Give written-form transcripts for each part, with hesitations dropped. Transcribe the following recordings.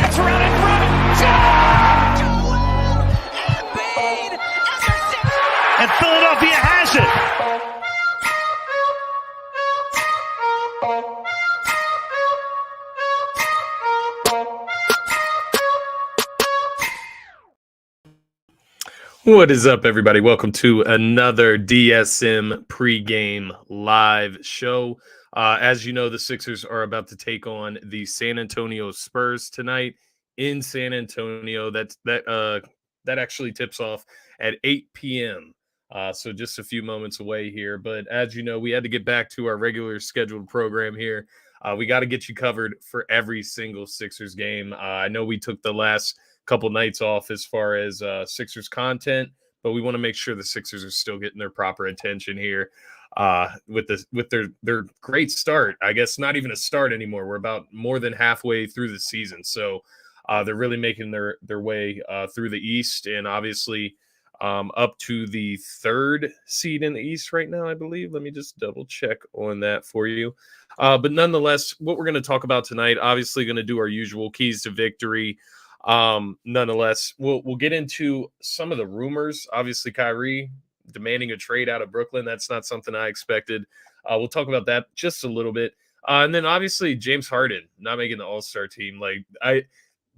Kicks around in front. Joel Embiid. And Philadelphia has it. What is up, everybody? Welcome to another DSM pregame live show. As you know, the Sixers are about to take on the San Antonio Spurs tonight in San Antonio. That actually tips off at 8 p.m. So just a few moments away here. But as you know, we had to get back to our regular scheduled program here. We got to get you covered for every single Sixers game. I know we took the last couple nights off as far as Sixers content, but we want to make sure the Sixers are still getting their proper attention here with their great start. I guess not even a start anymore. We're about more than halfway through the season, so they're really making their way through the East, and obviously up to the third seed in the East right now, I believe. Let me just double check on that for you. But nonetheless, what we're going to talk about tonight, obviously going to do our usual keys to victory. Nonetheless, we'll get into some of the rumors. Obviously, Kyrie demanding a trade out of Brooklyn. That's not something I expected. We'll talk about that just a little bit. And then obviously James Harden not making the All-Star team.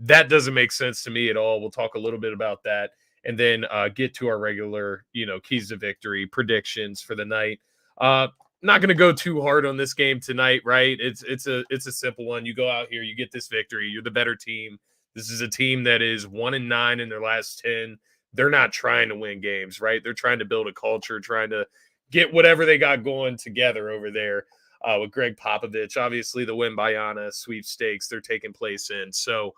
That doesn't make sense to me at all. We'll talk a little bit about that and then get to our regular, keys to victory predictions for the night. Not going to go too hard on this game tonight, right? It's a simple one. You go out here, you get this victory. You're the better team. This is a team that is 1-9 in their last 10. They're not trying to win games, right? They're trying to build a culture, trying to get whatever they got going together over there with Greg Popovich. Obviously, the Wembanyama sweepstakes they're taking place in. So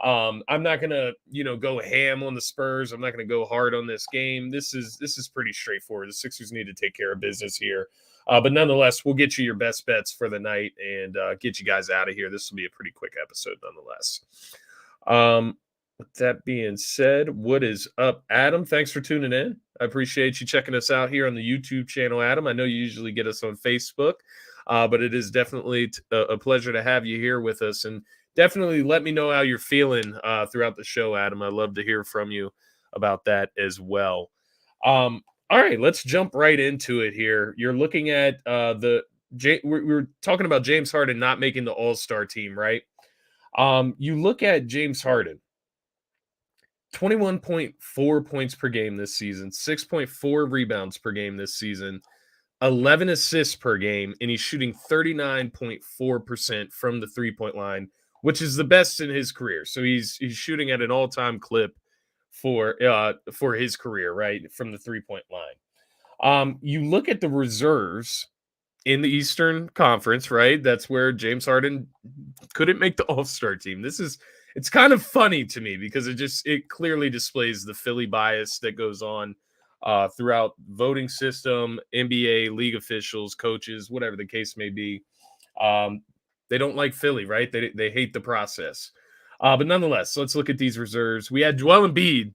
I'm not going to, go ham on the Spurs. I'm not going to go hard on this game. This is pretty straightforward. The Sixers need to take care of business here. But nonetheless, we'll get you your best bets for the night and get you guys out of here. This will be a pretty quick episode nonetheless. With that being said, what is up, Adam? Thanks for tuning in. I appreciate you checking us out here on the YouTube channel, Adam. I know you usually get us on Facebook, but it is definitely a pleasure to have you here with us. And definitely let me know how you're feeling throughout the show, Adam. I'd love to hear from you about that as well. All right, let's jump right into it here. You're looking at we're talking about James Harden not making the All-Star team, right? You look at James Harden, 21.4 points per game this season, 6.4 rebounds per game this season, 11 assists per game, and he's shooting 39.4% from the three-point line, which is the best in his career. So he's shooting at an all-time clip for his career, right, from the three-point line. You look at the reserves in the Eastern Conference, right? That's where James Harden couldn't make the All-Star team. It's kind of funny to me because it clearly displays the Philly bias that goes on throughout voting system, NBA, league officials, coaches, whatever the case may be. They don't like Philly, right? They hate the process. But nonetheless, let's look at these reserves. We had Joel Embiid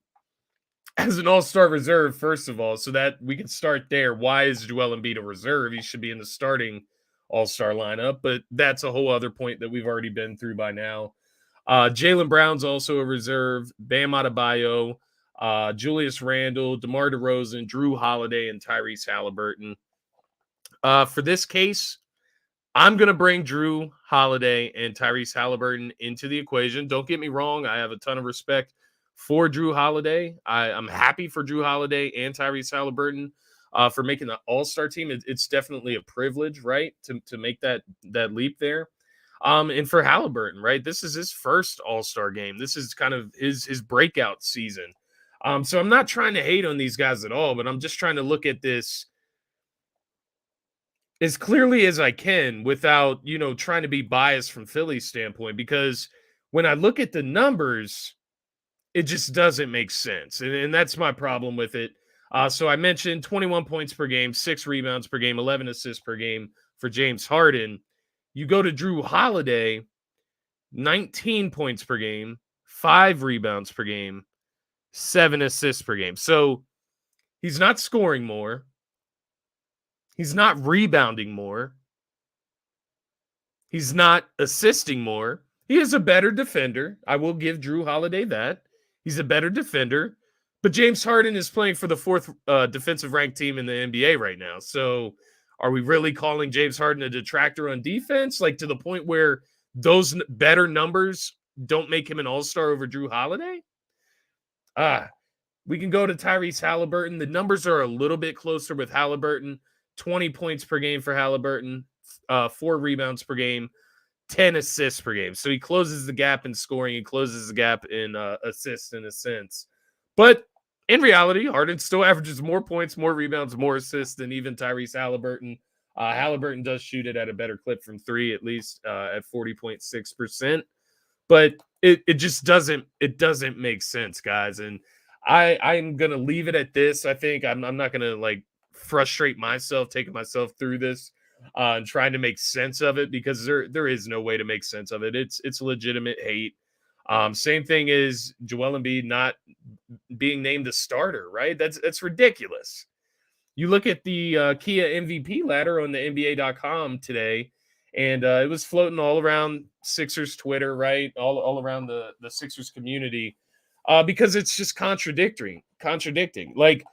as an all-star reserve, first of all, so that we can start there. Why is Joel Embiid a reserve? He should be in the starting all-star lineup, but that's a whole other point that we've already been through by now. Jaylen Brown's also a reserve. Bam Adebayo, Julius Randle, DeMar DeRozan, Drew Holiday, and Tyrese Halliburton. For this case, I'm going to bring Drew Holiday and Tyrese Halliburton into the equation. Don't get me wrong. I have a ton of respect for Drew Holiday. I'm happy for Drew Holiday and Tyrese Halliburton for making the All-Star team. It's definitely a privilege, right, to make that leap there. And for Halliburton, right, this is his first All-Star game. This is kind of his breakout season. So I'm not trying to hate on these guys at all, but I'm just trying to look at this as clearly as I can without, trying to be biased from Philly's standpoint, because when I look at the numbers, it just doesn't make sense. And that's my problem with it. So I mentioned 21 points per game, 6 rebounds per game, 11 assists per game for James Harden. You go to Drew Holiday, 19 points per game, 5 rebounds per game, 7 assists per game. So he's not scoring more. He's not rebounding more. He's not assisting more. He is a better defender. I will give Drew Holiday that. He's a better defender. But James Harden is playing for the fourth defensive ranked team in the NBA right now. So are we really calling James Harden a detractor on defense? Like to the point where those better numbers don't make him an all-star over Drew Holiday? We can go to Tyrese Halliburton. The numbers are a little bit closer with Halliburton. 20 points per game for Halliburton, 4 rebounds per game, 10 assists per game. So he closes the gap in scoring. He closes the gap in assists in a sense. But in reality, Harden still averages more points, more rebounds, more assists than even Tyrese Halliburton. Halliburton does shoot it at a better clip from 3, at least at 40.6%. But it just doesn't make sense, guys. And I'm gonna leave it at this. I think I'm not gonna like frustrate myself taking myself through this and trying to make sense of it, because there is no way to make sense of it. It's legitimate hate. Same thing is Joel Embiid not being named a starter, right? That's ridiculous. You look at the Kia MVP ladder on the NBA.com today, and it was floating all around Sixers Twitter, right? All around the Sixers community, because it's just contradicting. Like,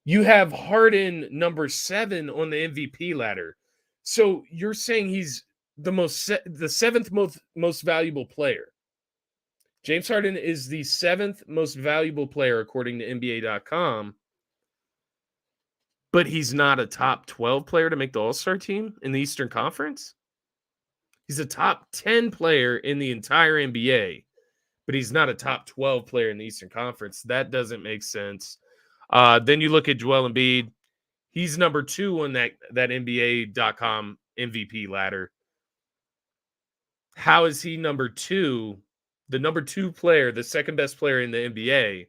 you have Harden number 7 on the MVP ladder. So you're saying he's the seventh most valuable player. James Harden is the 7th most valuable player according to NBA.com, but he's not a top 12 player to make the All-Star team in the Eastern Conference. He's a top 10 player in the entire NBA, but he's not a top 12 player in the Eastern Conference. That doesn't make sense. Then you look at Joel Embiid. He's number 2 on that NBA.com MVP ladder. How is he number 2? The number 2 player, the second best player in the NBA,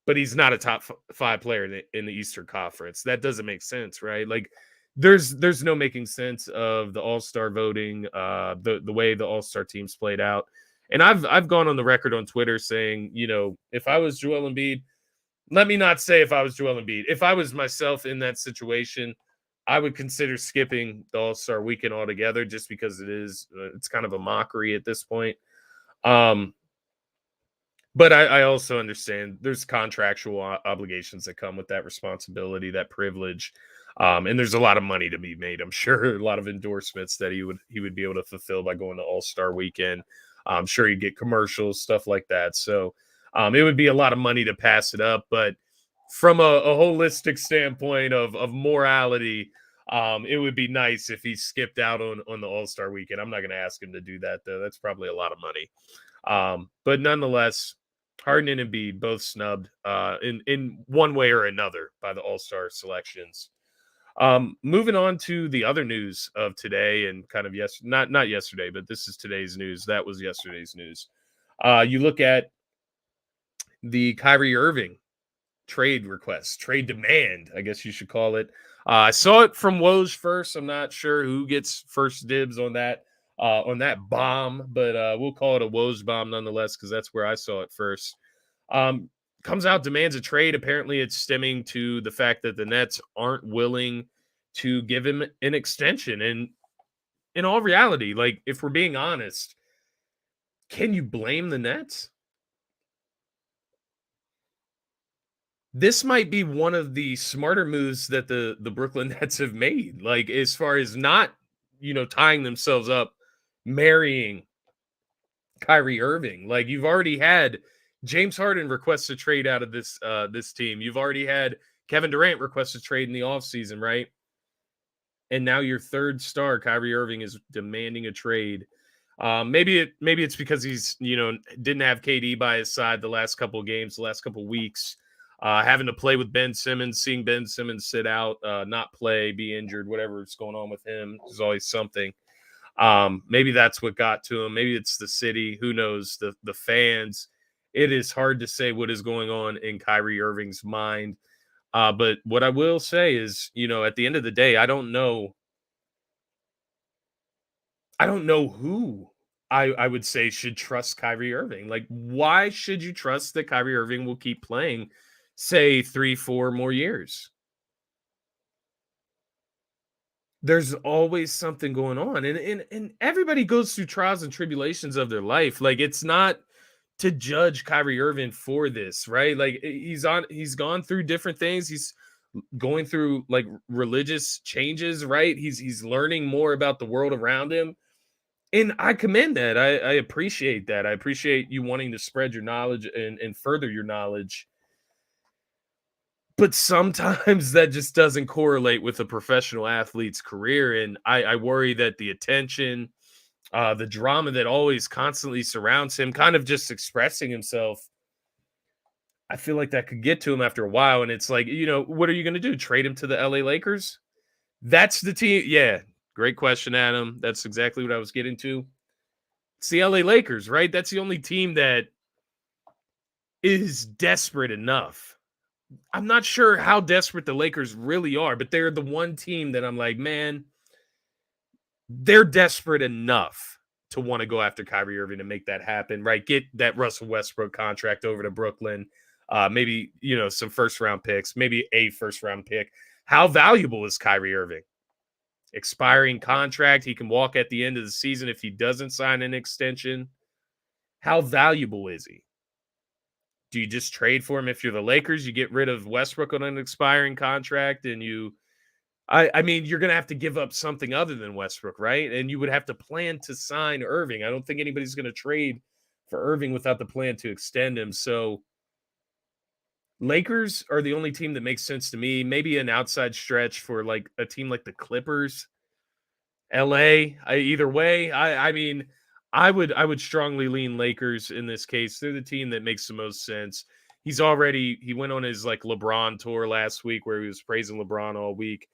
but he's not a top 5 player in the Eastern Conference. That doesn't make sense, right? Like, there's no making sense of the All-Star voting, the way the All-Star teams played out. And I've gone on the record on Twitter saying, if I was Joel Embiid, let me not say if I was Joel Embiid. If I was myself in that situation, I would consider skipping the All-Star weekend altogether, just because it's kind of a mockery at this point. But I also understand there's contractual obligations that come with that responsibility, that privilege. And there's a lot of money to be made. I'm sure a lot of endorsements that he would be able to fulfill by going to All-Star weekend. I'm sure he'd get commercials, stuff like that. So it would be a lot of money to pass it up. But from a holistic standpoint of morality, it would be nice if he skipped out on the All-Star weekend. I'm not going to ask him to do that, though. That's probably a lot of money. But nonetheless, Harden and Embiid both snubbed in one way or another by the All-Star selections. Moving on to the other news of today, and kind of not yesterday, but this is today's news. That was yesterday's news. You look at the Kyrie Irving trade request, trade demand, I guess you should call it. I saw it from Woj first. I'm not sure who gets first dibs on that bomb, but we'll call it a Woj bomb nonetheless, because that's where I saw it first. Comes out, demands a trade. Apparently it's stemming to the fact that the Nets aren't willing to give him an extension. And in all reality, like, if we're being honest, can you blame the Nets? This might be one of the smarter moves that the Brooklyn Nets have made, like, as far as not, tying themselves up, marrying Kyrie Irving. Like, you've already had James Harden request a trade out of this team. You've already had Kevin Durant request a trade in the offseason, right? And now your third star, Kyrie Irving, is demanding a trade. Maybe it's because he's, didn't have KD by his side the last couple of games, the last couple of weeks. Having to play with Ben Simmons, seeing Ben Simmons sit out, not play, be injured, whatever's going on with him, there's always something. Maybe that's what got to him. Maybe it's the city. Who knows? The fans. It is hard to say what is going on in Kyrie Irving's mind. But what I will say is, at the end of the day, I don't know who I would say should trust Kyrie Irving. Like, why should you trust that Kyrie Irving will keep playing, say, 3-4 more years? there's always something going on, and everybody goes through trials and tribulations of their life. Like, it's not to judge Kyrie Irving for this, right? Like, he's gone through different things. He's going through like religious changes, right? He's learning more about the world around him. And I commend that. I appreciate that. I appreciate you wanting to spread your knowledge and further your knowledge. But sometimes that just doesn't correlate with a professional athlete's career. And I worry that the attention, the drama that always constantly surrounds him, kind of just expressing himself, I feel like that could get to him after a while. And it's like, what are you going to do? Trade him to the LA Lakers? That's the team. Yeah. Great question, Adam. That's exactly what I was getting to. It's the LA Lakers, right? That's the only team that is desperate enough. I'm not sure how desperate the Lakers really are, but they're the one team that I'm like, man, they're desperate enough to want to go after Kyrie Irving to make that happen, right? Get that Russell Westbrook contract over to Brooklyn. Maybe, some first round picks, maybe a first round pick. How valuable is Kyrie Irving? Expiring contract. He can walk at the end of the season if he doesn't sign an extension. How valuable is he? Do you just trade for him if you're the Lakers? You get rid of Westbrook on an expiring contract, and I mean, you're going to have to give up something other than Westbrook, right? And you would have to plan to sign Irving. I don't think anybody's going to trade for Irving without the plan to extend him. So Lakers are the only team that makes sense to me. Maybe an outside stretch for like a team like the Clippers. LA, either way, I mean, I would strongly lean Lakers in this case. They're the team that makes the most sense. He went on his like LeBron tour last week where he was praising LeBron all week.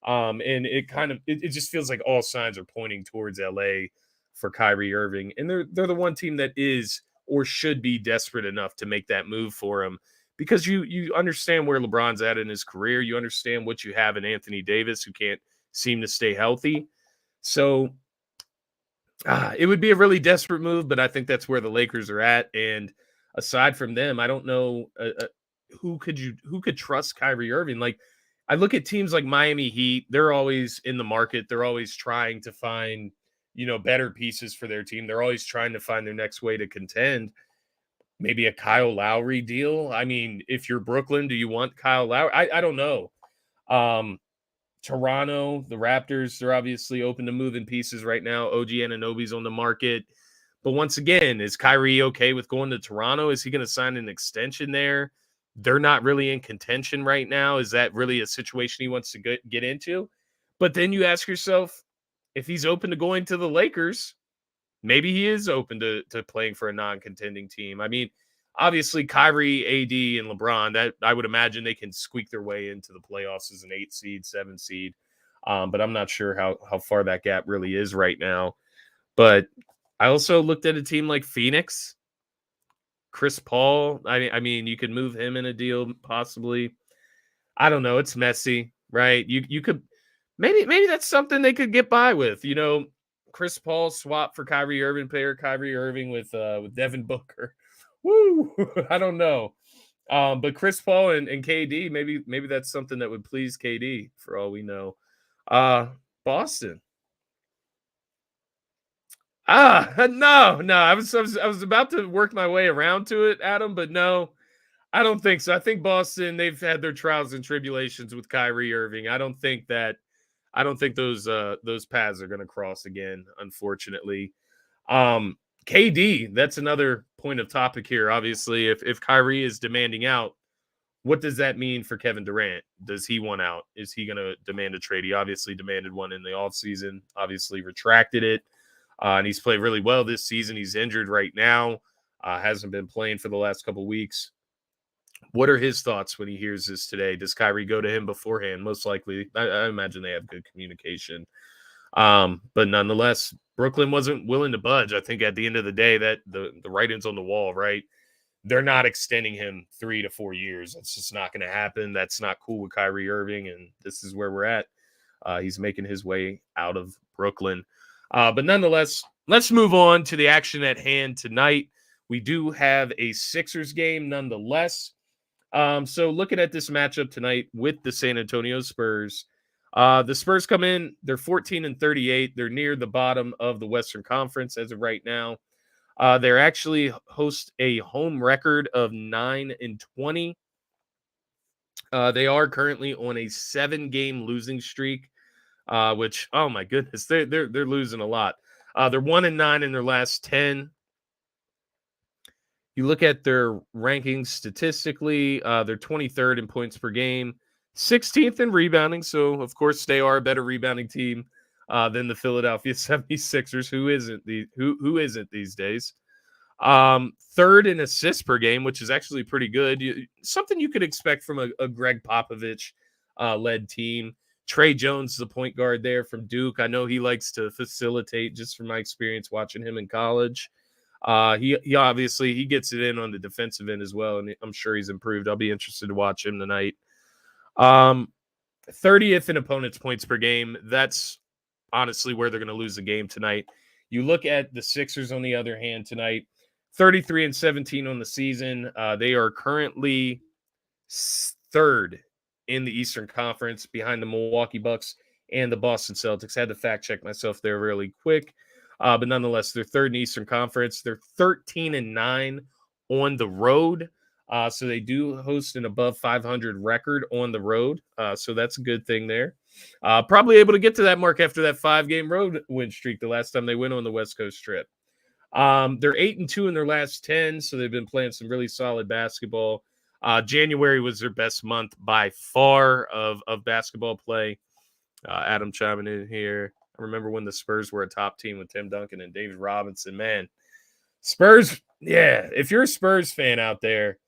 And it just feels like all signs are pointing towards LA for Kyrie Irving. And they're the one team that is or should be desperate enough to make that move for him, because you understand where LeBron's at in his career. You understand what you have in Anthony Davis, who can't seem to stay healthy. So it would be a really desperate move, but I think that's where the Lakers are at. And aside from them, I don't know who could trust Kyrie Irving. Like, I look at teams like Miami Heat; they're always in the market. They're always trying to find better pieces for their team. They're always trying to find their next way to contend. Maybe a Kyle Lowry deal. I mean, if you're Brooklyn, do you want Kyle Lowry? I don't know. Toronto, the Raptors, they're obviously open to moving pieces right now. OG Anunoby's on the market. But once again, is Kyrie okay with going to Toronto? Is he going to sign an extension there? They're not really in contention right now. Is that really a situation he wants to get into? But then you ask yourself, if he's open to going to the Lakers, maybe he is open to playing for a non-contending team. I mean, obviously, Kyrie, AD, and LeBron, that I would imagine they can squeak their way into the playoffs as an 8 seed, 7 seed. But I'm not sure how far that gap really is right now. But I also looked at a team like Phoenix. Chris Paul, I mean, you could move him in a deal possibly. I don't know. It's messy, right? You could maybe that's something they could get by with. Chris Paul swap for Kyrie Irving, pair Kyrie Irving with Devin Booker. Woo! I don't know. But Chris Paul and KD, maybe that's something that would please KD for all we know. Boston. No. I was about to work my way around to it, Adam, but no, I don't think so. I think Boston, they've had their trials and tribulations with Kyrie Irving. I don't think those paths are going to cross again, unfortunately. KD, that's another point of topic here. Obviously, if Kyrie is demanding out, what does that mean for Kevin Durant? Does he want out? Is he going to demand a trade? He obviously demanded one in the offseason, obviously retracted it. And he's played really well this season. He's injured right now. Hasn't been playing for the last couple weeks. What are his thoughts when he hears this today? Does Kyrie go to him beforehand? Most likely. I imagine they have good communication. But nonetheless, Brooklyn wasn't willing to budge. I think at the end of the day, that the writing's on the wall, right? They're not extending him 3 to 4 years. That's just not going to happen. That's not cool with Kyrie Irving, and this is where we're at. He's making his way out of Brooklyn. But nonetheless, let's move on to the action at hand tonight. We do have a Sixers game nonetheless. So looking at this matchup tonight with the San Antonio Spurs, The Spurs come in, they're 14-38. They're near the bottom of the Western Conference as of right now. They're actually host a home record of 9-20. They are currently on a 7-game losing streak, which, oh my goodness, they're losing a lot. They're 1-9 in their last 10. You look at their rankings statistically, they're 23rd in points per game, 16th in rebounding. So, of course, they are a better rebounding team than the Philadelphia 76ers, who isn't these days. Third in assists per game, which is actually pretty good. Something you could expect from a Greg Popovich led team. Trey Jones, the point guard there from Duke. I know he likes to facilitate, just from my experience watching him in college. He obviously he gets it in on the defensive end as well, and I'm sure he's improved. I'll be interested to watch him tonight. 30th in opponents' points per game. That's honestly where they're going to lose the game tonight. You look at the Sixers on the other hand tonight, 33-17 on the season. They are currently third in the Eastern Conference behind the Milwaukee Bucks and the Boston Celtics. Had to fact check myself there really quick. But nonetheless, they're third in the Eastern Conference. They're 13-9 on the road. So they do host an above 500 record on the road. So that's a good thing there. Probably able to get to that mark after that 5-game road win streak the last time they went on the West Coast trip. They're 8-2 in their last 10, so they've been playing some really solid basketball. January was their best month by far of basketball play. Adam chiming in here. I remember when the Spurs were a top team with Tim Duncan and David Robinson. Man, Spurs, yeah, if you're a Spurs fan out there,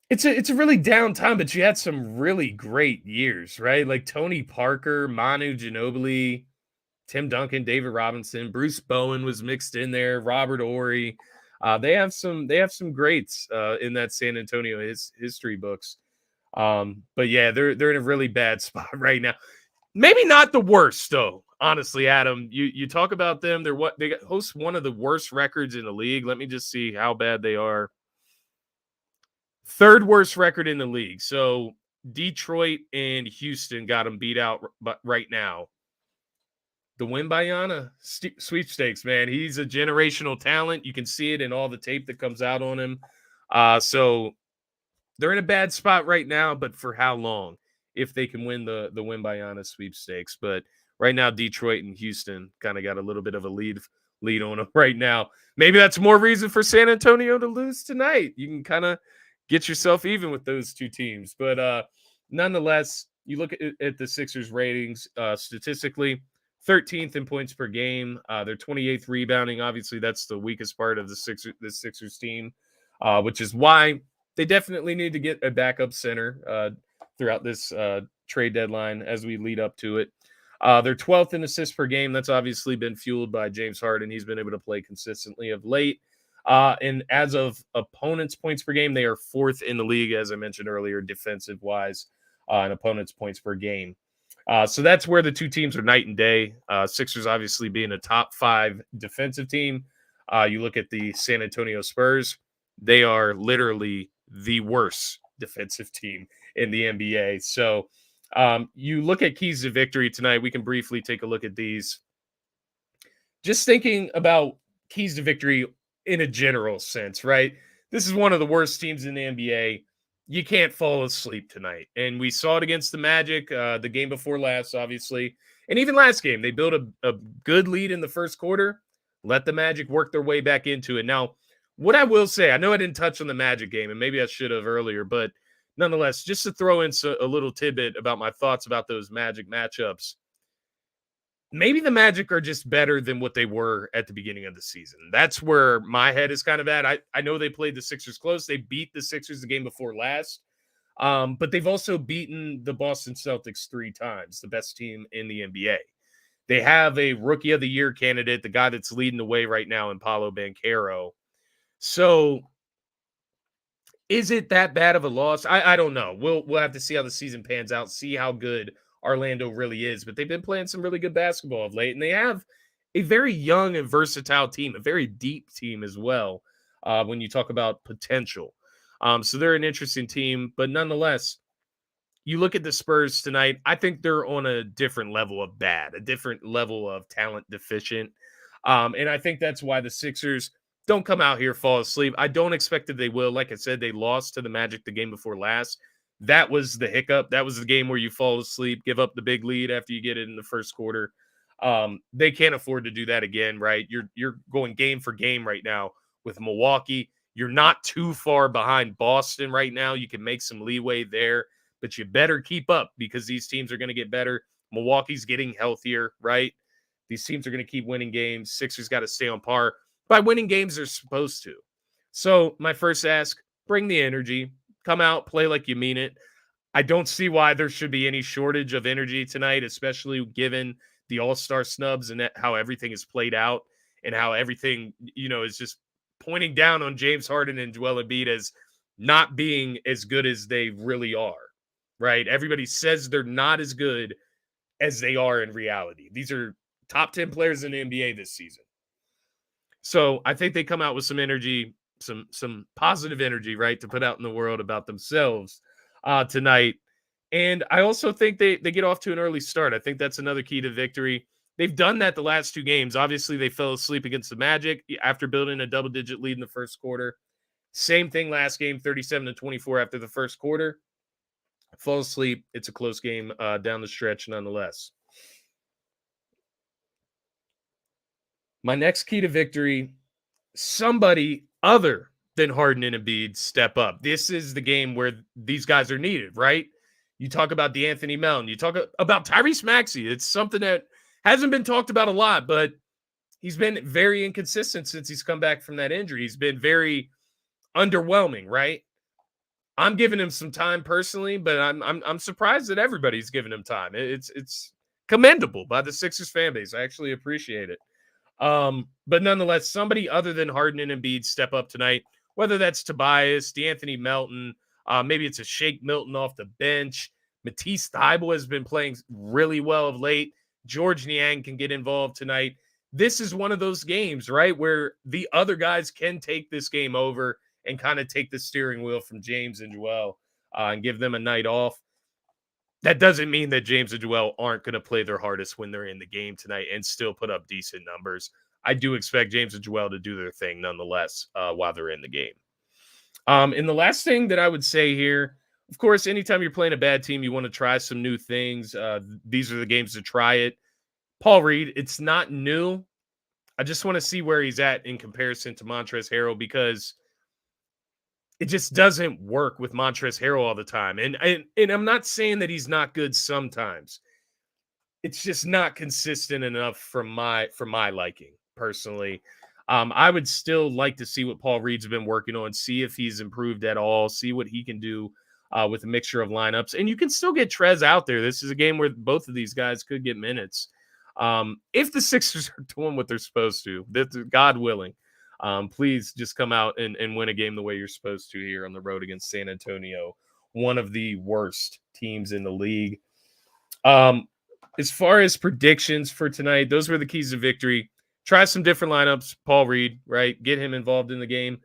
it's a really down time, but you had some really great years, right? Like Tony Parker, Manu Ginobili, Tim Duncan, David Robinson, Bruce Bowen was mixed in there, Robert Horry. They have some greats in that San Antonio history books. But yeah, they're in a really bad spot right now. Maybe not the worst though. Honestly, Adam, you talk about them. They host one of the worst records in the league. Let me just see how bad they are. Third worst record in the league. So Detroit and Houston got them beat out right now. The Wembanyama sweepstakes, man. He's a generational talent. You can see it in all the tape that comes out on him. So they're in a bad spot right now, but for how long? If they can win the Wembanyama sweepstakes. But right now, Detroit and Houston kind of got a little bit of a lead on them right now. Maybe that's more reason for San Antonio to lose tonight. You can kind of get yourself even with those two teams. But nonetheless, you look at the Sixers ratings statistically, 13th in points per game. They're 28th rebounding. Obviously, that's the weakest part of the Sixers team, which is why they definitely need to get a backup center throughout this trade deadline as we lead up to it. They're 12th in assists per game. That's obviously been fueled by James Harden. He's been able to play consistently of late. And as of opponents' points per game, they are 4th in the league, as I mentioned earlier, defensive-wise, and opponents' points per game. So that's where the two teams are night and day. Sixers obviously being a top 5 defensive team. You look at the San Antonio Spurs, they are literally the worst defensive team in the NBA. So you look at keys to victory tonight. We can briefly take a look at these. Just thinking about keys to victory in a general sense, right? This is one of the worst teams in the NBA. You can't fall asleep tonight. And we saw it against the Magic, the game before last, obviously. And even last game, they built a good lead in the first quarter, let the Magic work their way back into it. Now, what I will say, I know I didn't touch on the Magic game, and maybe I should have earlier, but nonetheless, just to throw in a little tidbit about my thoughts about those Magic matchups, maybe the Magic are just better than what they were at the beginning of the season. That's where my head is kind of at. I know they played the Sixers close. They beat the Sixers the game before last, but they've also beaten the Boston Celtics 3 times, the best team in the NBA. They have a Rookie of the Year candidate, the guy that's leading the way right now in Paolo Banchero. So is it that bad of a loss? I don't know. We'll have to see how the season pans out, see how good Orlando really is. But they've been playing some really good basketball of late, and they have a very young and versatile team, a very deep team as well when you talk about potential. So they're an interesting team. But nonetheless, you look at the Spurs tonight, I think they're on a different level of bad, a different level of talent deficient. And I think that's why the Sixers don't come out here, fall asleep. I don't expect that they will. Like I said, they lost to the Magic the game before last. That was the hiccup. That was the game where you fall asleep, give up the big lead after you get it in the first quarter. They can't afford to do that again, right? You're going game for game right now with Milwaukee. You're not too far behind Boston right now. You can make some leeway there, but you better keep up because these teams are going to get better. Milwaukee's getting healthier, right? These teams are going to keep winning games. Sixers got to stay on par. By winning games, they're supposed to. So my first ask, bring the energy. Come out, play like you mean it. I don't see why there should be any shortage of energy tonight, especially given the all-star snubs and how everything is played out and how everything, is just pointing down on James Harden and Joel Embiid as not being as good as they really are, right? Everybody says they're not as good as they are in reality. These are top 10 players in the NBA this season. So I think they come out with some energy, some positive energy, right, to put out in the world about themselves tonight. And I also think they get off to an early start. I think that's another key to victory. They've done that the last two games. Obviously, they fell asleep against the Magic after building a double-digit lead in the first quarter. Same thing last game, 37-24 after the first quarter. Fall asleep. It's a close game down the stretch nonetheless. My next key to victory, somebody other than Harden and Embiid step up. This is the game where these guys are needed, right? You talk about DeAnthony Melton. You talk about Tyrese Maxey. It's something that hasn't been talked about a lot, but he's been very inconsistent since he's come back from that injury. He's been very underwhelming, right? I'm giving him some time personally, but I'm surprised that everybody's giving him time. It's commendable by the Sixers fan base. I actually appreciate it. But nonetheless, somebody other than Harden and Embiid step up tonight, whether that's Tobias, DeAnthony Melton, maybe it's a Shake Milton off the bench. Matisse Thybulle has been playing really well of late. George Niang can get involved tonight. This is one of those games, right, where the other guys can take this game over and kind of take the steering wheel from James and Joel and give them a night off. That doesn't mean that James and Joel aren't going to play their hardest when they're in the game tonight and still put up decent numbers. I do expect James and Joel to do their thing nonetheless while they're in the game. And the last thing that I would say here, of course, anytime you're playing a bad team, you want to try some new things. These are the games to try it. Paul Reed, it's not new. I just want to see where he's at in comparison to Montrezl Harrell because it just doesn't work with Montrezl Harrell all the time. And I'm not saying that he's not good sometimes. It's just not consistent enough for my liking, personally. I would still like to see what Paul Reed's been working on, see if he's improved at all, see what he can do with a mixture of lineups. And you can still get Trez out there. This is a game where both of these guys could get minutes. If the Sixers are doing what they're supposed to, God willing, please just come out and win a game the way you're supposed to here on the road against San Antonio, one of the worst teams in the league. As far as predictions for tonight, those were the keys to victory. Try some different lineups. Paul Reed, right? Get him involved in the game.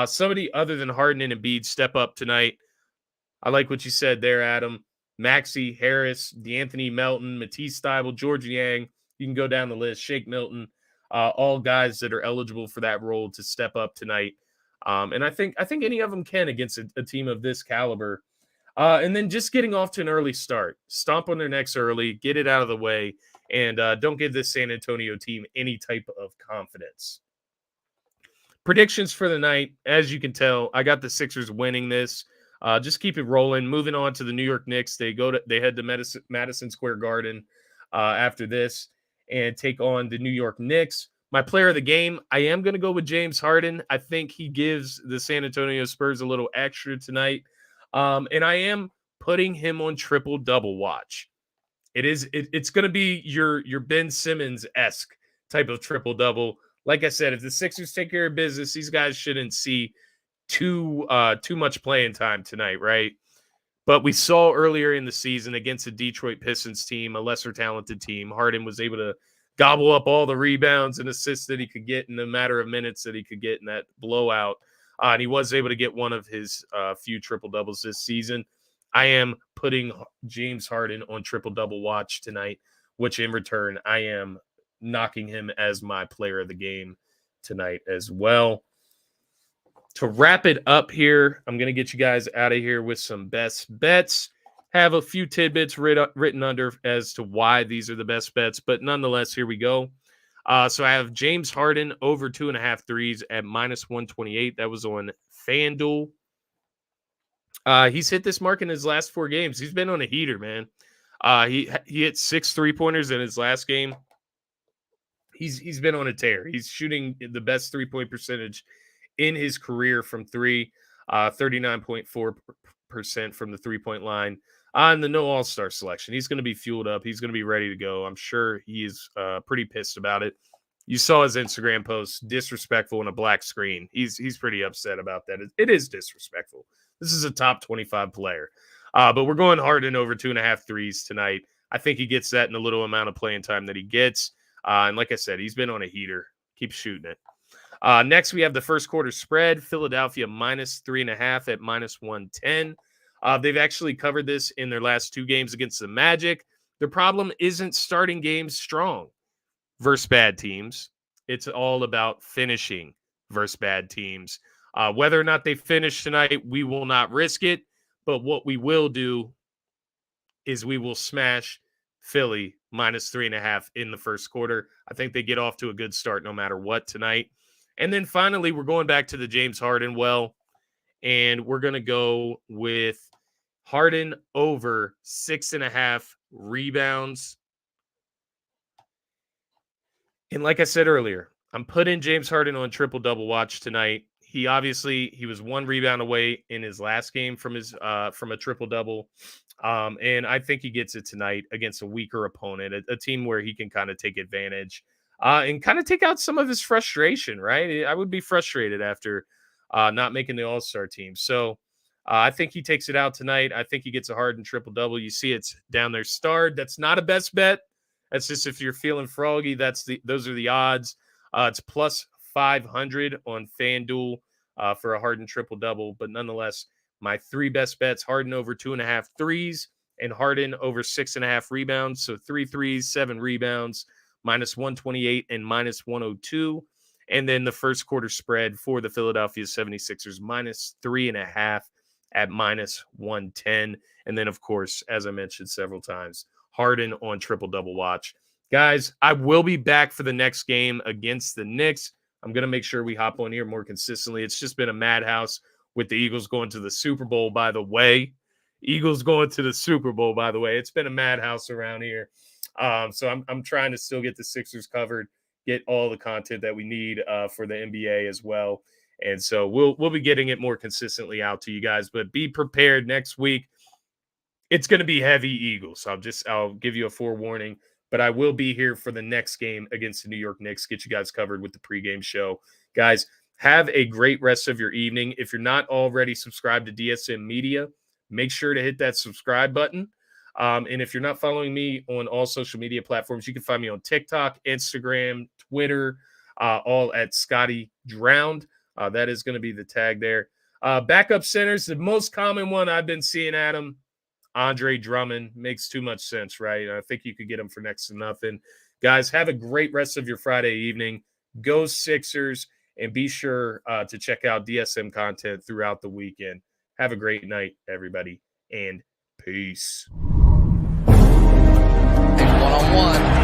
Somebody other than Harden and Embiid step up tonight. I like what you said there, Adam. Maxey, Harris, DeAnthony Melton, Matisse Thybulle, George Niang. You can go down the list. Shake Milton. All guys that are eligible for that role to step up tonight. And I think any of them can against a team of this caliber. And then just getting off to an early start. Stomp on their necks early, get it out of the way, and don't give this San Antonio team any type of confidence. Predictions for the night, as you can tell, I got the Sixers winning this. Just keep it rolling. Moving on to the New York Knicks. They head to Madison Square Garden after this and take on the New York Knicks. My player of the game, I am going to go with James Harden. I think he gives the San Antonio Spurs a little extra tonight. And I am putting him on triple-double watch. It's going to be your Ben Simmons-esque type of triple-double. Like I said, if the Sixers take care of business, these guys shouldn't see too much playing time tonight, right? But we saw earlier in the season against the Detroit Pistons team, a lesser talented team, Harden was able to gobble up all the rebounds and assists that he could get in a matter of minutes that he could get in that blowout. And he was able to get one of his few triple-doubles this season. I am putting James Harden on triple-double watch tonight, which in return, I am knocking him as my player of the game tonight as well. To wrap it up here, I'm going to get you guys out of here with some best bets. Have a few tidbits written under as to why these are the best bets, but nonetheless, here we go. So I have James Harden over 2.5 threes at -128. That was on FanDuel. He's hit this mark in his last 4 games. He's been on a heater, man. He hit 6 3-pointers in his llast game. He's been on a tear. He's shooting the best 3-point percentage in his career from 3, 39.4% from the 3-point line. On the no All-Star selection, he's going to be fueled up. He's going to be ready to go. I'm sure he is pretty pissed about it. You saw his Instagram post, disrespectful in a black screen. He's pretty upset about that. It is disrespectful. This is a top 25 player. But we're going Harden over 2.5 threes tonight. I think he gets that in the little amount of playing time that he gets. And like I said, he's been on a heater. Keep shooting it. Next, we have the first quarter spread. Philadelphia -3.5 at -110. They've actually covered this in their last 2 games against the Magic. Their problem isn't starting games strong versus bad teams. It's all about finishing versus bad teams. Whether or not they finish tonight, we will not risk it. But what we will do is we will smash Philly -3.5 in the first quarter. I think they get off to a good start no matter what tonight. And then finally, we're going back to the James Harden well, and we're going to go with Harden over 6.5 rebounds. And like I said earlier, I'm putting James Harden on triple-double watch tonight. He was 1 rebound away in his last game from a triple-double. And I think he gets it tonight against a weaker opponent, a team where he can kind of take advantage and kind of take out some of his frustration, right? I would be frustrated after not making the All-Star team. So I think he takes it out tonight. I think he gets a Harden triple-double. You see it's down there starred. That's not a best bet. That's just if you're feeling froggy, those are the odds. It's +500 on FanDuel for a Harden triple-double. But nonetheless, my 3 best bets, Harden over 2.5 threes and Harden over 6.5 rebounds. So 3 threes, 7 rebounds, -128 and -102. And then the first quarter spread for the Philadelphia 76ers, -3.5 at -110. And then, of course, as I mentioned several times, Harden on triple-double watch. Guys, I will be back for the next game against the Knicks. I'm going to make sure we hop on here more consistently. It's just been a madhouse with the Eagles going to the Super Bowl, by the way. Eagles going to the Super Bowl, by the way. It's been a madhouse around here. So I'm trying to still get the Sixers covered, get all the content that we need for the NBA as well. And so we'll be getting it more consistently out to you guys. But be prepared next week. It's going to be heavy Eagles. I'll give you a forewarning. But I will be here for the next game against the New York Knicks. Get you guys covered with the pregame show. Guys, have a great rest of your evening. If you're not already subscribed to DSM Media, make sure to hit that subscribe button. And if you're not following me on all social media platforms, you can find me on TikTok, Instagram, Twitter, all at Scotty Drowned. That is going to be the tag there. Backup centers, the most common one I've been seeing, Adam, Andre Drummond. Makes too much sense, right? I think you could get him for next to nothing. Guys, have a great rest of your Friday evening. Go Sixers, and be sure to check out DSM content throughout the weekend. Have a great night, everybody, and peace. One-on-one.